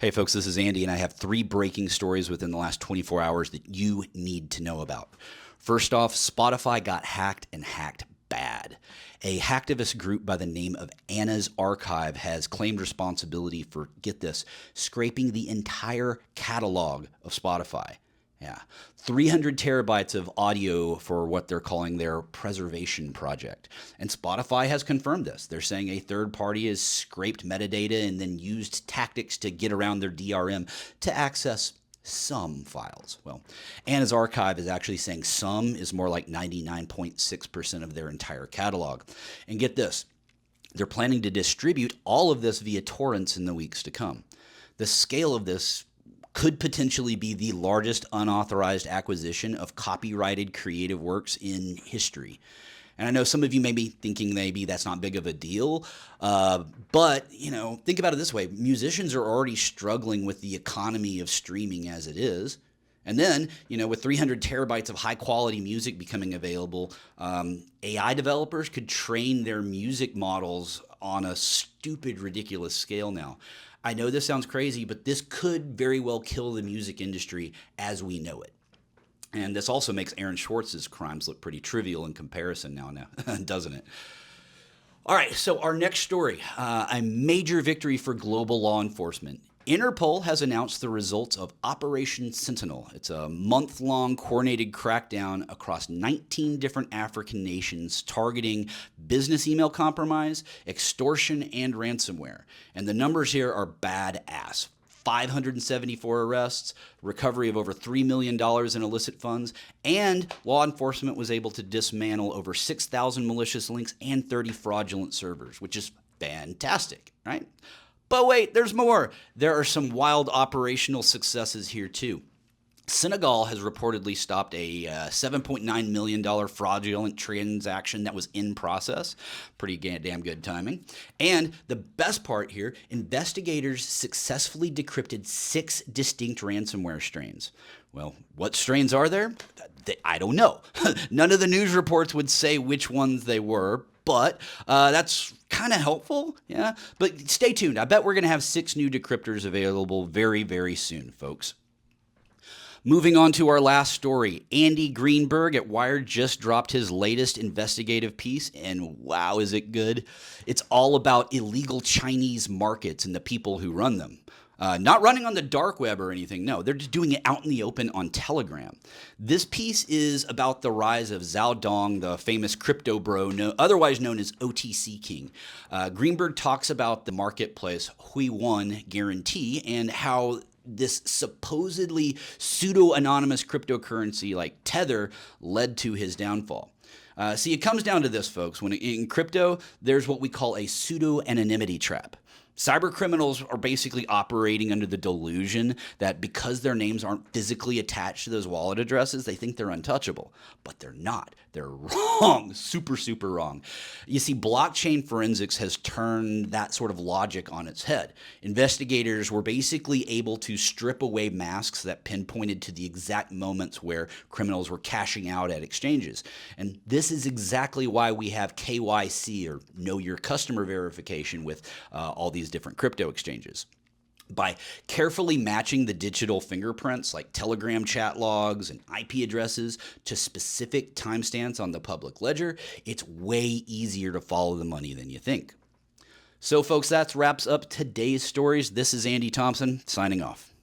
Hey folks, this is Andy, and I have 3 breaking stories within the last 24 hours that you need to know about. First off, Spotify got hacked and hacked bad. A hacktivist group by the name of Anna's Archive has claimed responsibility for, get this, scraping the entire catalog of Spotify. Yeah, 300 terabytes of audio for what they're calling their preservation project. And Spotify has confirmed this. They're saying a third party has scraped metadata and then used tactics to get around their DRM to access some files. Well, Anna's Archive is actually saying some is more like 99.6% of their entire catalog. And get this, they're planning to distribute all of this via torrents in the weeks to come. The scale of this could potentially be the largest unauthorized acquisition of copyrighted creative works in history. And I know some of you may be thinking maybe that's not big of a deal, but think about it this way. Musicians are already struggling with the economy of streaming as it is. And then, with 300 terabytes of high-quality music becoming available, AI developers could train their music models on a stupid, ridiculous scale now. I know this sounds crazy, but this could very well kill the music industry as we know it. And this also makes Aaron Swartz's crimes look pretty trivial in comparison now, doesn't it? All right, so our next story, a major victory for global law enforcement. INTERPOL has announced the results of Operation Sentinel. It's a month-long coordinated crackdown across 19 different African nations targeting business email compromise, extortion, and ransomware. And the numbers here are badass. 574 arrests, recovery of over $3 million in illicit funds, and law enforcement was able to dismantle over 6,000 malicious links and 30 fraudulent servers, which is fantastic, right? But wait, there's more. There are some wild operational successes here too. Senegal has reportedly stopped a $7.9 million fraudulent transaction that was in process. Pretty damn good timing. And the best part here, investigators successfully decrypted 6 distinct ransomware strains. Well, what strains are there? I don't know. None of the news reports would say which ones they were, but that's kind of helpful, yeah? But stay tuned. I bet we're going to have 6 new decryptors available very, very soon, folks. Moving on to our last story, Andy Greenberg at Wired just dropped his latest investigative piece, and wow, is it good. It's all about illegal Chinese markets and the people who run them. Not running on the dark web or anything, no, they're just doing it out in the open on Telegram. This piece is about the rise of Zhao Dong, the famous crypto bro, otherwise known as OTC King. Greenberg talks about the marketplace Hui1 guarantee and how this supposedly pseudo-anonymous cryptocurrency like Tether led to his downfall. See, it comes down to this, folks. When in crypto, there's what we call a pseudo-anonymity trap. Cyber criminals are basically operating under the delusion that because their names aren't physically attached to those wallet addresses, they think they're untouchable. But they're not. They're wrong. Super, super wrong. You see, blockchain forensics has turned that sort of logic on its head. Investigators were basically able to strip away masks that pinpointed to the exact moments where criminals were cashing out at exchanges. And this is exactly why we have KYC, or Know Your Customer verification, with all these different crypto exchanges. By carefully matching the digital fingerprints like Telegram chat logs and IP addresses to specific timestamps on the public ledger, it's way easier to follow the money than you think. So folks, that wraps up today's stories. This is Andy Thompson signing off.